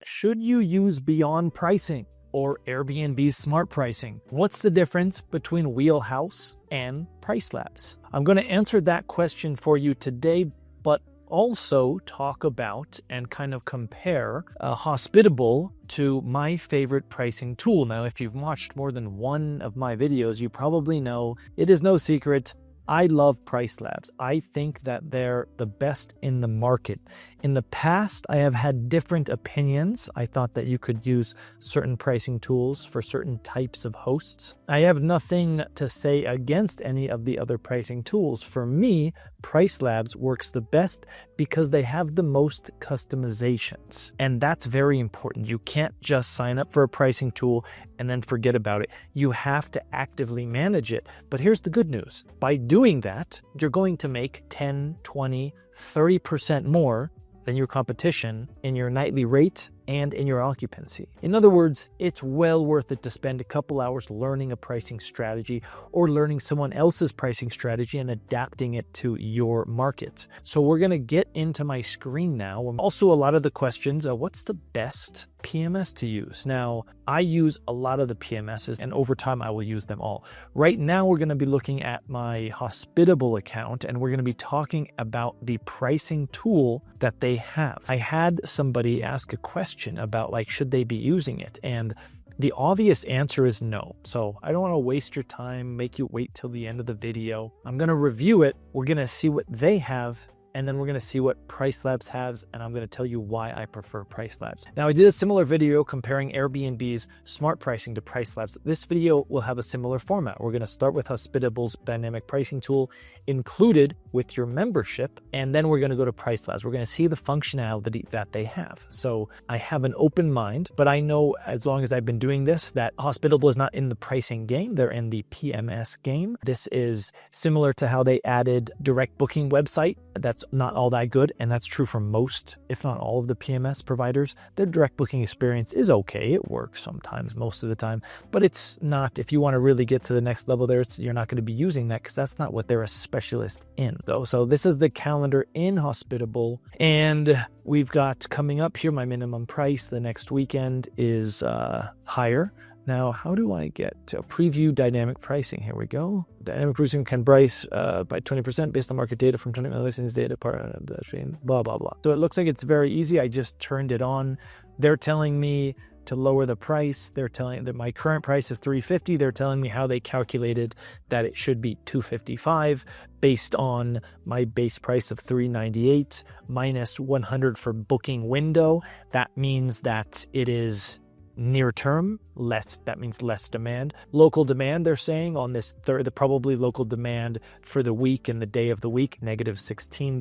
Should you use Beyond Pricing or Airbnb's Smart Pricing? What's the difference between Wheelhouse and PriceLabs? I'm going to answer that question for you today, but also talk about and kind of compare Hospitable to my favorite pricing tool. Now, if you've watched more than one of my videos, you probably know it is no secret I love PriceLabs. I think that they're the best in the market. In the past, I have had different opinions. I thought that you could use certain pricing tools for certain types of hosts. I have nothing to say against any of the other pricing tools. For me, PriceLabs works the best because they have the most customizations. And that's very important. You can't just sign up for a pricing tool and then forget about it. You have to actively manage it. But here's the good news. By doing that, you're going to make 10, 20, 30% more than your competition in your nightly rate and in your occupancy. In other words, it's well worth it to spend a couple hours learning a pricing strategy or learning someone else's pricing strategy and adapting it to your market. So we're going to get into my screen now. Also, a lot of the questions are, what's the best PMS to use? Now, I use a lot of the PMSs, and over time I will use them all. Right now, we're going to be looking at my Hospitable account, and we're going to be talking about the pricing tool that they have. I had somebody ask a question about, like, should they be using it? And the obvious answer is no. So I don't want to waste your time, make you wait till the end of the video. I'm going to review it. We're going to see what they have, and then we're going to see what PriceLabs has, and I'm going to tell you why I prefer PriceLabs. Now, I did a similar video comparing Airbnb's smart pricing to PriceLabs. This video will have a similar format. We're going to start with Hospitable's dynamic pricing tool included with your membership, and then we're going to go to PriceLabs. We're going to see the functionality that they have. So I have an open mind, but I know as long as I've been doing this that Hospitable is not in the pricing game. They're in the PMS game. This is similar to how they added direct booking website. That's not all that good, and that's true for most, if not all, of the PMS providers. Their direct booking experience is okay. It works sometimes, most of the time, but it's not, if you want to really get to the next level there, you're not going to be using that because that's not what they're a specialist in, though. So this is the calendar in Hospitable, and we've got coming up here, my minimum price the next weekend is higher. Now, how do I get to preview dynamic pricing? Here we go. Dynamic pricing can price by 20% based on market data from 20 listings data, part of the stream, blah, blah, blah. So it looks like it's very easy. I just turned it on. They're telling me to lower the price. They're telling that my current price is $350. They're telling me how they calculated that it should be $255 based on my base price of $398 minus 100 for booking window. That means that it is near term, less, that means less demand. Local demand, they're saying on this the probably local demand for the week and the day of the week, negative $16.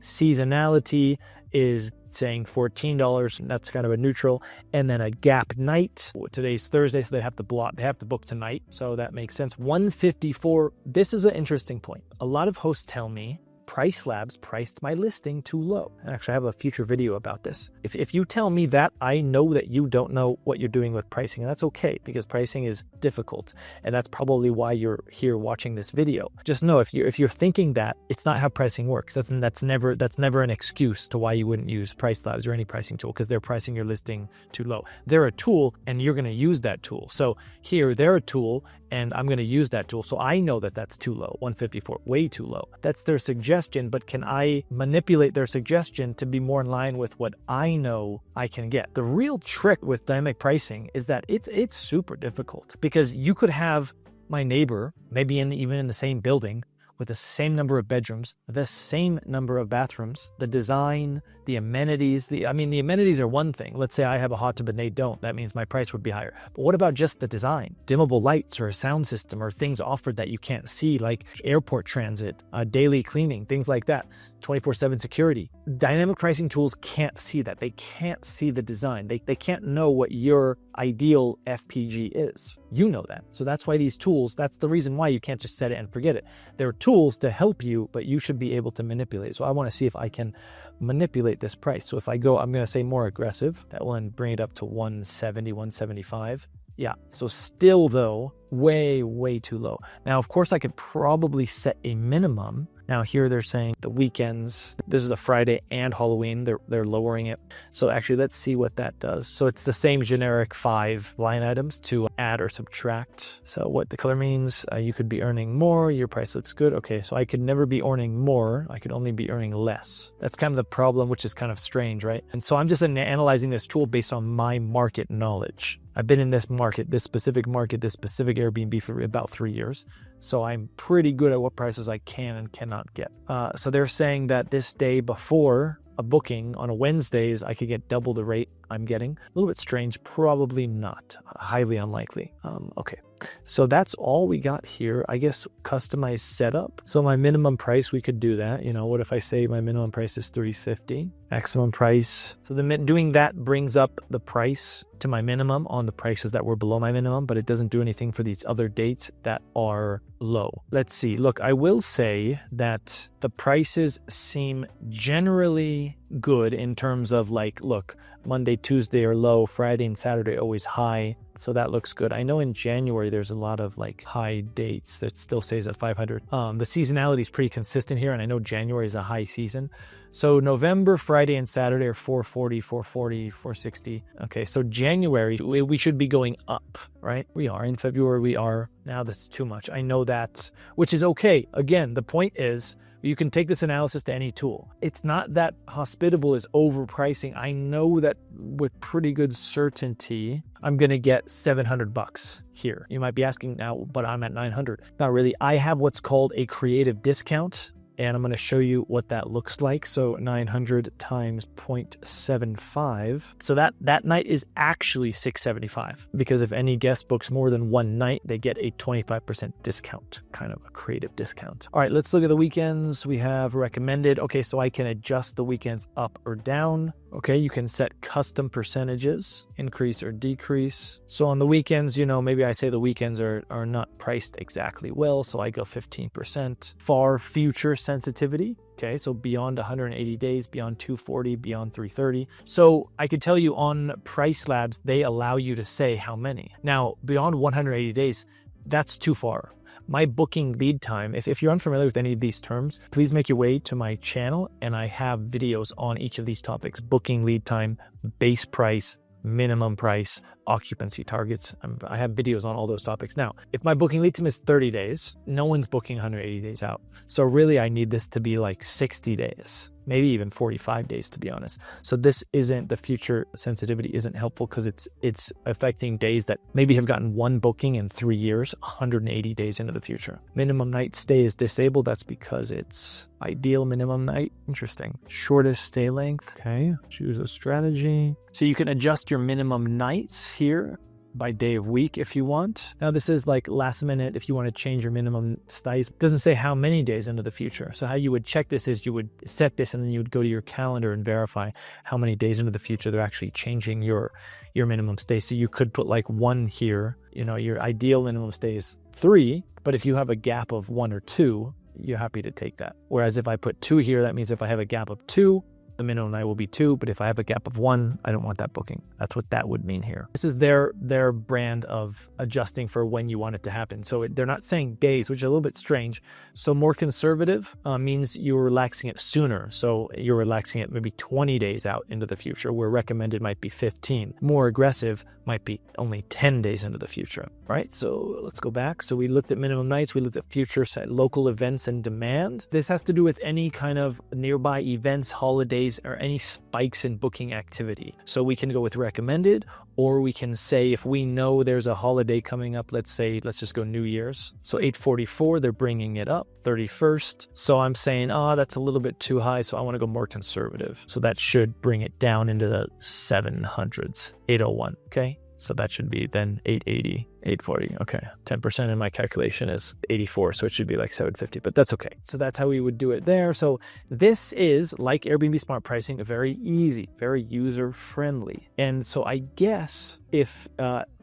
Seasonality is saying $14. That's kind of a neutral. And then a gap night. Today's Thursday, so they have to book tonight. So that makes sense. $154. This is an interesting point. A lot of hosts tell me PriceLabs priced my listing too low. And actually, I have a future video about this. If you tell me that, I know that you don't know what you're doing with pricing, and that's okay because pricing is difficult, and that's probably why you're here watching this video. Just know if you're thinking that, it's not how pricing works. That's never an excuse to why you wouldn't use PriceLabs or any pricing tool because they're pricing your listing too low. They're a tool, and you're going to use that tool. So here, they're a tool, and I'm going to use that tool. So I know that that's too low, 154, way too low. That's their suggestion, but can I manipulate their suggestion to be more in line with what I know I can get? The real trick with dynamic pricing is that it's super difficult because you could have my neighbor, maybe even in the same building, with the same number of bedrooms, the same number of bathrooms, the design, the amenities. The amenities are one thing. Let's say I have a hot tub and they don't. That means my price would be higher. But what about just the design? Dimmable lights or a sound system or things offered that you can't see, like airport transit, daily cleaning, things like that. 24/7 security. Dynamic pricing tools can't see that. They can't see the design. They can't know what your ideal FPG is. You know that. So that's why these tools, that's the reason why you can't just set it and forget it. They're tools to help you, but you should be able to manipulate. So I want to see if I can manipulate this price. So if I go, I'm going to say more aggressive. That will then bring it up to 170, 175. Yeah, so still though, way too low. Now, of course, I could probably set a minimum Now here they're saying the weekends, this is a Friday and Halloween, they're lowering it. So actually let's see what that does. So it's the same generic 5 line items to add or subtract. So what the color means, you could be earning more, your price looks good. Okay, so I could never be earning more, I could only be earning less. That's kind of the problem, which is kind of strange, right? And so I'm just analyzing this tool based on my market knowledge. I've been in this market, this specific Airbnb for about 3 years. So I'm pretty good at what prices I can and cannot get. So they're saying that this day before a booking on a Wednesdays, I could get double the rate I'm getting. A little bit strange, probably not, highly unlikely. Okay, so that's all we got here. I guess customized setup. So my minimum price, we could do that. You know, what if I say my minimum price is $350, maximum price? So doing that brings up the price to my minimum on the prices that were below my minimum, but it doesn't do anything for these other dates that are low. Let's see. Look, I will say that the prices seem generally good in terms of like, look, Monday, Tuesday are low, Friday and Saturday always high. So that looks good. I know in January, there's a lot of like high dates that still stays at 500. The seasonality is pretty consistent here. And I know January is a high season. So November, Friday and Saturday are 440, 440, 460. Okay, so January, we should be going up, right? We are. In February, we are. Now that's too much. I know that, which is okay. Again, the point is, you can take this analysis to any tool. It's not that Hospitable is overpricing. I know that with pretty good certainty, I'm going to get $700 here. You might be asking now, but I'm at 900. Not really. I have what's called a creative discount, and I'm going to show you what that looks like. So 900 times 0.75. So that night is actually $675, because if any guest books more than one night, they get a 25% discount, kind of a creative discount. All right, let's look at the weekends. We have recommended. Okay, so I can adjust the weekends up or down. Okay, you can set custom percentages, increase or decrease. So on the weekends, you know, maybe I say the weekends are not priced exactly well, so I go 15%. Far future sensitivity. Okay, so beyond 180 days, beyond 240, beyond 330. So I could tell you on PriceLabs, they allow you to say how many. Now, beyond 180 days, that's too far. My booking lead time, if you're unfamiliar with any of these terms, please make your way to my channel, and I have videos on each of these topics: booking lead time, base price, minimum price, occupancy targets. I have videos on all those topics. Now, if my booking lead time is 30 days, no one's booking 180 days out. So really, I need this to be like 60 days, maybe even 45 days, to be honest. So this isn't, the future sensitivity isn't helpful, because it's affecting days that maybe have gotten one booking in 3 years, 180 days into the future. Minimum night stay is disabled. That's because it's ideal minimum night. Interesting. Shortest stay length. Okay. Choose a strategy. So you can adjust your minimum nights here by day of week if you want. Now this is like last minute if you want to change your minimum stays. It doesn't say how many days into the future. So how you would check this is you would set this, and then you would go to your calendar and verify how many days into the future they're actually changing your minimum stay. So you could put like 1 here. You know, your ideal minimum stay is 3, but if you have a gap of 1 or 2, you're happy to take that. Whereas if I put 2 here, that means if I have a gap of 2, the minimum night will be 2, but if I have a gap of 1, I don't want that booking. That's what that would mean here. This is their brand of adjusting for when you want it to happen. So they're not saying days, which is a little bit strange. So more conservative means you're relaxing it sooner. So you're relaxing it maybe 20 days out into the future, where recommended might be 15. More aggressive might be only 10 days into the future, right? So let's go back. So we looked at minimum nights, we looked at future set, local events and demand. This has to do with any kind of nearby events, holidays, or any spikes in booking activity. So we can go with recommended, or we can say if we know there's a holiday coming up, let's just go New Year's. So 844, they're bringing it up, 31st. So I'm saying, that's a little bit too high, so I want to go more conservative. So that should bring it down into the 700s, 801, okay? So that should be then 880, 840. Okay. 10% in my calculation is 84. So it should be like 750, but that's okay. So that's how we would do it there. So this is, like Airbnb Smart Pricing, very easy, very user friendly. And so I guess if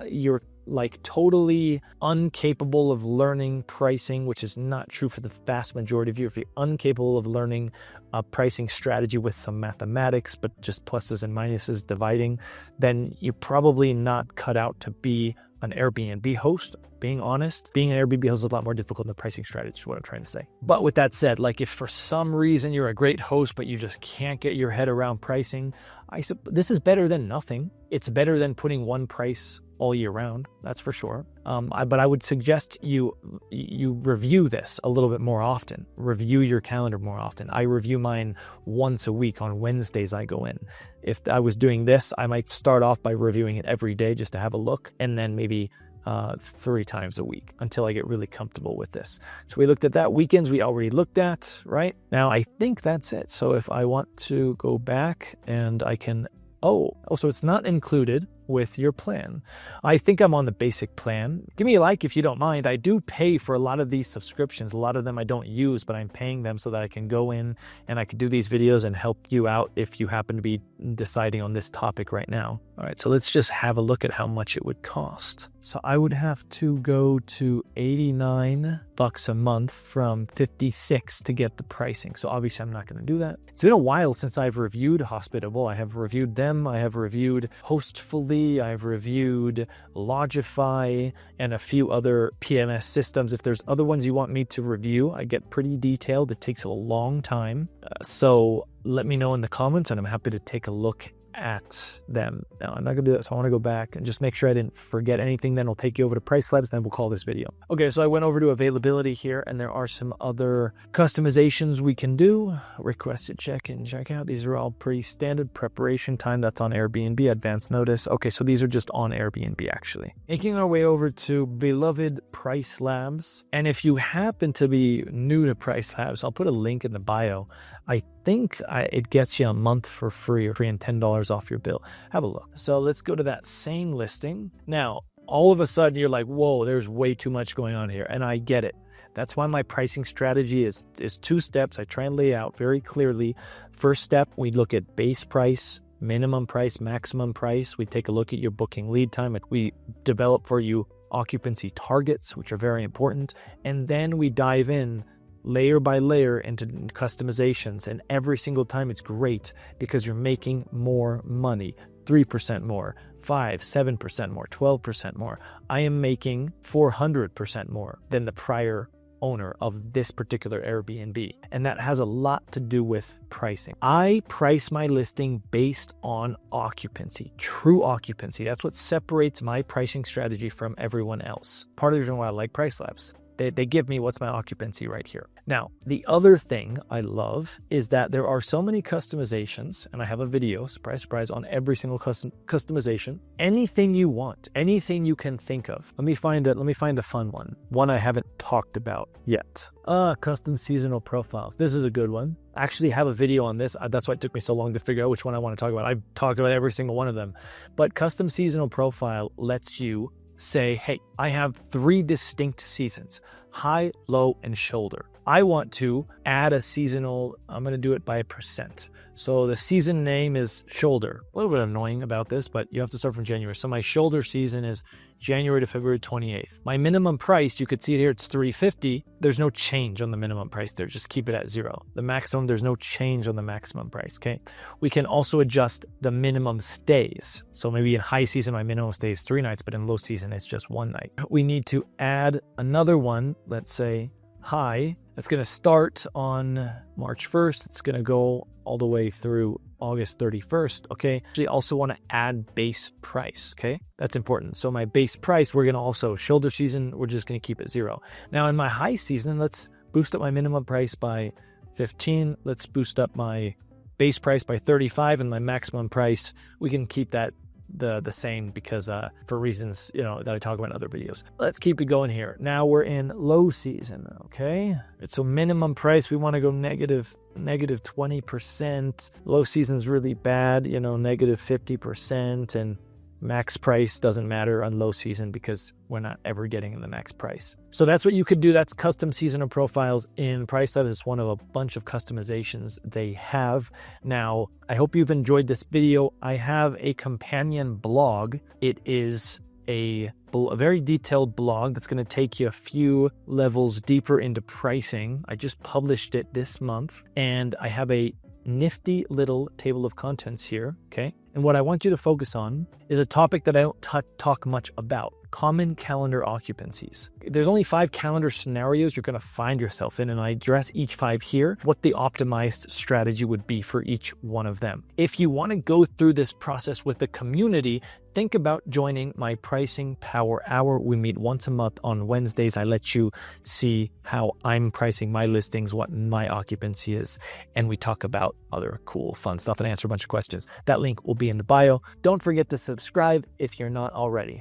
you're like totally incapable of learning pricing, which is not true for the vast majority of you. If you're incapable of learning a pricing strategy with some mathematics, but just pluses and minuses dividing, then you're probably not cut out to be an Airbnb host. Being honest, being an Airbnb host is a lot more difficult than the pricing strategy is what I'm trying to say. But with that said, like if for some reason you're a great host, but you just can't get your head around pricing, this is better than nothing. It's better than putting one price all year round, that's for sure. But I would suggest you review this a little bit more often. Review your calendar more often. I review mine once a week. On Wednesdays I go in. If I was doing this, I might start off by reviewing it every day just to have a look, and then maybe 3 times a week until I get really comfortable with this. So we looked at that. Weekends we already looked at, right? Now I think that's it. So if I want to go back and I can, so it's not included with your plan. I think I'm on the basic plan. Give me a like if you don't mind. I do pay for a lot of these subscriptions. A lot of them I don't use, but I'm paying them so that I can go in and I can do these videos and help you out if you happen to be deciding on this topic right now. All right, so let's just have a look at how much it would cost. So I would have to go to $89 a month from $56 to get the pricing. So obviously I'm not going to do that. It's been a while since I've reviewed Hospitable. I have reviewed them. I have reviewed Hostfully. I've reviewed Logify and a few other PMS systems. If there's other ones you want me to review, I get pretty detailed. It takes a long time. So let me know in the comments and I'm happy to take a look at them. Now, I'm not going to do that, so I want to go back and just make sure I didn't forget anything. Then I'll take you over to PriceLabs, then we'll call this video. Okay, so I went over to availability here, and there are some other customizations we can do. Requested check-in, check-out. These are all pretty standard. Preparation time, that's on Airbnb. Advance notice. Okay, so these are just on Airbnb, actually. Making our way over to beloved PriceLabs. And if you happen to be new to PriceLabs, I'll put a link in the bio. I think it gets you a month for free and $10 off your bill. Have a look. So let's go to that same listing. Now, all of a sudden you're like, whoa, there's way too much going on here. And I get it. That's why my pricing strategy is 2 steps. I try and lay out very clearly. First step, we look at base price, minimum price, maximum price. We take a look at your booking lead time. We develop for you occupancy targets, which are very important. And then we dive in layer by layer into customizations, and every single time it's great because you're making more money. 3% more, 5, 7% more, 12% more. I am making 400% more than the prior owner of this particular Airbnb, and that has a lot to do with pricing. I price my listing based on occupancy, true occupancy. That's what separates my pricing strategy from everyone else. Part of the reason why I like PriceLabs. They give me what's my occupancy right here. Now, the other thing I love is that there are so many customizations, and I have a video, surprise, surprise, on every single customization. Anything you want, anything you can think of. Let me find a fun one I haven't talked about yet. Custom seasonal profiles. This is a good one. I actually have a video on this. That's why it took me so long to figure out which one I want to talk about. I've talked about every single one of them. But custom seasonal profile lets you say, hey, I have 3 distinct seasons, high, low, and shoulder. I want to add a seasonal, I'm going to do it by 1%. So the season name is shoulder. A little bit annoying about this, but you have to start from January. So my shoulder season is January to February 28th. My minimum price, you could see it here, it's $350. There's no change on the minimum price there. Just keep it at 0. The maximum, there's no change on the maximum price, okay? We can also adjust the minimum stays. So maybe in high season, my minimum stay is 3 nights, but in low season, it's just 1 night. We need to add another one, let's say high. It's going to start on March 1st. It's going to go all the way through August 31st, okay? Actually, also want to add base price, okay? That's important. So my base price, we're going to also, shoulder season, we're just going to keep it 0. Now in my high season, let's boost up my minimum price by 15. Let's boost up my base price by 35, and my maximum price, we can keep that the same because for reasons that I talk about in other videos. Let's keep it going here. Now we're in low season, okay? So minimum price, we want to go negative 20%. Low season's really bad, negative 50%, and max price doesn't matter on low season because we're not ever getting in the max price. So that's what you could do. That's custom seasonal profiles in PriceLabs. It's one of a bunch of customizations they have. Now, I hope you've enjoyed this video. I have a companion blog. It is a very detailed blog that's going to take you a few levels deeper into pricing. I just published it this month, and I have a nifty little table of contents here, okay? And what I want you to focus on is a topic that I don't talk much about. common calendar occupancies. There's only 5 calendar scenarios you're going to find yourself in, and I address each 5 here, what the optimized strategy would be for each one of them. If you want to go through this process with the community, think about joining my Pricing Power Hour. We meet once a month on Wednesdays. I let you see how I'm pricing my listings, what my occupancy is, and we talk about other cool, fun stuff and answer a bunch of questions. That link will be in the bio. Don't forget to subscribe if you're not already.